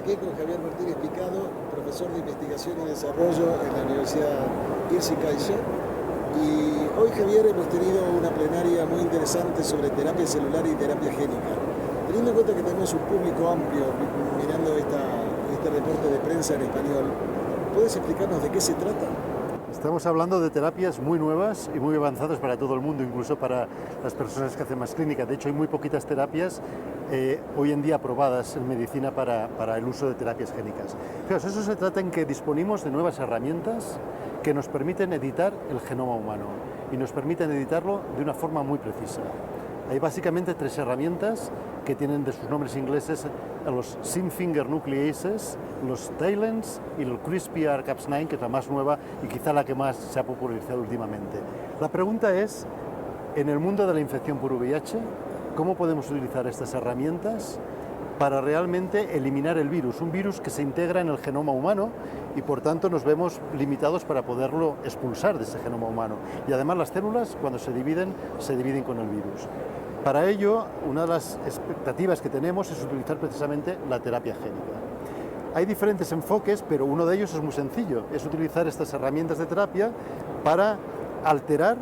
aquí con Javier Martínez Picado, profesor de investigación y desarrollo en la Universidad Irsi Kaiser. Y hoy, Javier, hemos tenido una plenaria muy interesante sobre terapia celular y terapia génica. Teniendo en cuenta que tenemos un público amplio mirando este reporte de prensa en español, ¿puedes explicarnos de qué se trata? Estamos hablando de terapias muy nuevas y muy avanzadas para todo el mundo, incluso para las personas que hacen más clínica. De hecho, hay muy poquitas terapias hoy en día aprobadas en medicina para el uso de terapias génicas. Fijaos, eso se trata en que disponemos de nuevas herramientas que nos permiten editar el genoma humano y nos permiten editarlo de una forma muy precisa. Hay básicamente tres herramientas que tienen de sus nombres ingleses los Zinc Finger Nucleases, los TALENs y el CRISPR-Cas9, que es la más nueva y quizá la que más se ha popularizado últimamente. La pregunta es, en el mundo de la infección por VIH, ¿cómo podemos utilizar estas herramientas para realmente eliminar el virus? Un virus que se integra en el genoma humano y por tanto nos vemos limitados para poderlo expulsar de ese genoma humano. Y además las células, cuando se dividen con el virus. Para ello, una de las expectativas que tenemos es utilizar precisamente la terapia génica. Hay diferentes enfoques, pero uno de ellos es muy sencillo, es utilizar estas herramientas de terapia para alterar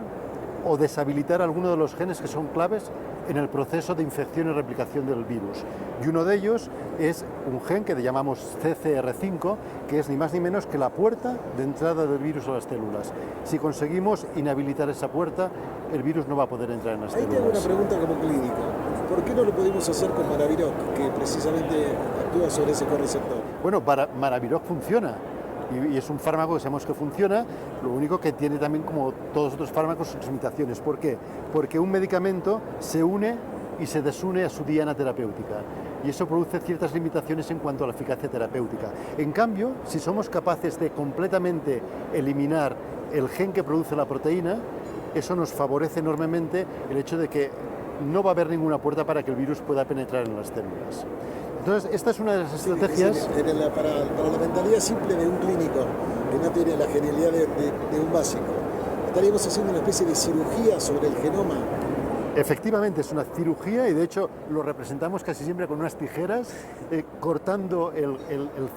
o deshabilitar algunos de los genes que son claves en el proceso de infección y replicación del virus. Y uno de ellos es un gen que llamamos CCR5, que es ni más ni menos que la puerta de entrada del virus a las células. Si conseguimos inhabilitar esa puerta, el virus no va a poder entrar en las células. Ahí te hago una pregunta como clínico. ¿Por qué no lo pudimos hacer con Maraviroc, que precisamente actúa sobre ese correceptor? Bueno, Maraviroc funciona. Y es un fármaco que sabemos que funciona, lo único que tiene también, como todos los otros fármacos, sus limitaciones. ¿Por qué? Porque un medicamento se une y se desune a su diana terapéutica y eso produce ciertas limitaciones en cuanto a la eficacia terapéutica. En cambio, si somos capaces de completamente eliminar el gen que produce la proteína, eso nos favorece enormemente el hecho de que no va a haber ninguna puerta para que el virus pueda penetrar en las células. Entonces, esta es una de las estrategias. Para la mentalidad simple de un clínico que no tiene la genialidad de un básico, estaríamos haciendo una especie de cirugía sobre el genoma. Efectivamente, es una cirugía y de hecho lo representamos casi siempre con unas tijeras, cortando el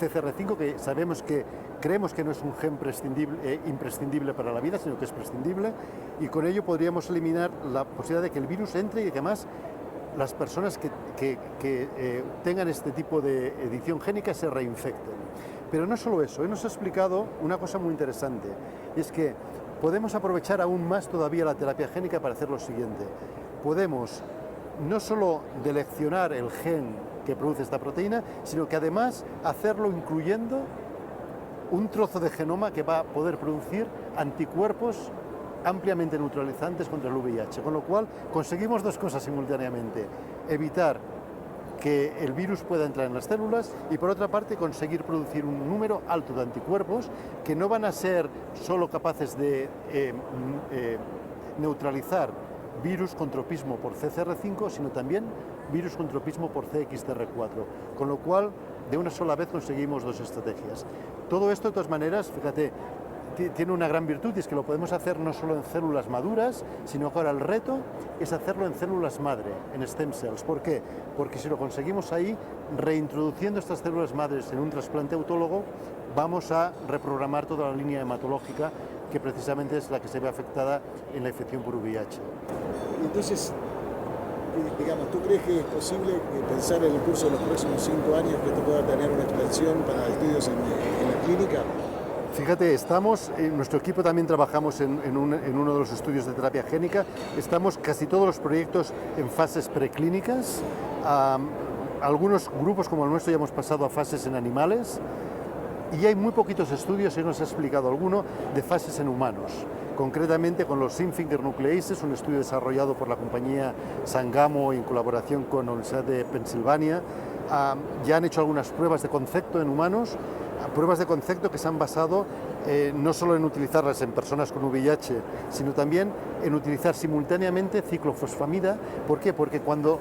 CCR5, que creemos que no es un gen imprescindible para la vida, sino que es prescindible, y con ello podríamos eliminar la posibilidad de que el virus entre y que además las personas que tengan este tipo de edición génica se reinfecten. Pero no solo eso, él nos ha explicado una cosa muy interesante, y es que podemos aprovechar aún más todavía la terapia génica para hacer lo siguiente. Podemos no solo deleccionar el gen que produce esta proteína, sino que además hacerlo incluyendo un trozo de genoma que va a poder producir anticuerpos ampliamente neutralizantes contra el VIH, con lo cual conseguimos dos cosas simultáneamente: evitar que el virus pueda entrar en las células y, por otra parte, conseguir producir un número alto de anticuerpos que no van a ser solo capaces de neutralizar virus con tropismo por CCR5, sino también virus con tropismo por CXCR4, con lo cual de una sola vez conseguimos dos estrategias. Todo esto, de todas maneras, fíjate, tiene una gran virtud, y es que lo podemos hacer no solo en células maduras, sino que ahora el reto es hacerlo en células madre, en stem cells. ¿Por qué? Porque si lo conseguimos ahí, reintroduciendo estas células madres en un trasplante autólogo, vamos a reprogramar toda la línea hematológica, que precisamente es la que se ve afectada en la infección por VIH. Entonces, digamos, ¿tú crees que es posible pensar en el curso de los próximos 5 años que esto pueda tener una expansión para estudios en la clínica? Fíjate, nuestro equipo también trabajamos en uno de los estudios de terapia génica. Estamos casi todos los proyectos en fases preclínicas. Algunos grupos como el nuestro ya hemos pasado a fases en animales. Y hay muy poquitos estudios, y nos ha explicado alguno, de fases en humanos. Concretamente con los Zinc Finger Nucleases, un estudio desarrollado por la compañía Sangamo en colaboración con la Universidad de Pensilvania. Ya han hecho algunas pruebas de concepto en humanos, pruebas de concepto que se han basado no solo en utilizarlas en personas con VIH, sino también en utilizar simultáneamente ciclofosfamida. ¿Por qué? Porque cuando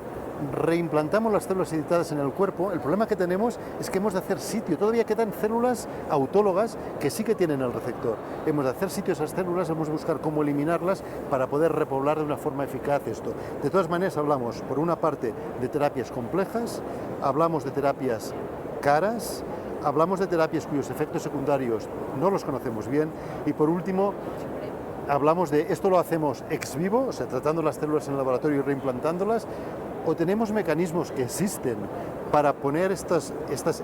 reimplantamos las células editadas en el cuerpo, el problema que tenemos es que hemos de hacer sitio. Todavía quedan células autólogas que sí que tienen el receptor. Hemos de hacer sitio a esas células, hemos de buscar cómo eliminarlas para poder repoblar de una forma eficaz esto. De todas maneras, hablamos, por una parte, de terapias complejas, hablamos de terapias caras, hablamos de terapias cuyos efectos secundarios no los conocemos bien y por último hablamos de esto lo hacemos ex vivo, o sea, tratando las células en el laboratorio y reimplantándolas, o tenemos mecanismos que existen para poner estas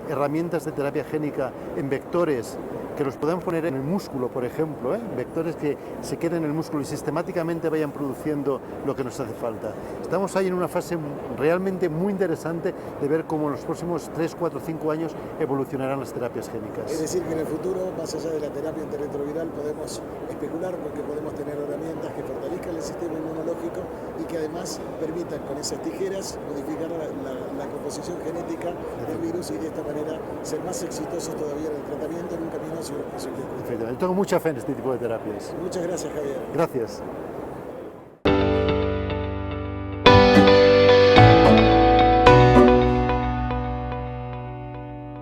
herramientas de terapia génica en vectores que los podemos poner en el músculo, por ejemplo, vectores que se queden en el músculo y sistemáticamente vayan produciendo lo que nos hace falta. Estamos ahí en una fase realmente muy interesante de ver cómo en los próximos 3, 4, 5 años evolucionarán las terapias génicas. Es decir, que en el futuro, más allá de la terapia antirretroviral, podemos especular porque podemos tener herramientas que fortalezcan el sistema inmunológico y que además permitan con esas tijeras modificar la composición genética del virus y de esta manera ser más exitosos todavía en el tratamiento en un camino hacia una posible cura. Yo tengo mucha fe en este tipo de terapias. Muchas gracias, Javier. Gracias.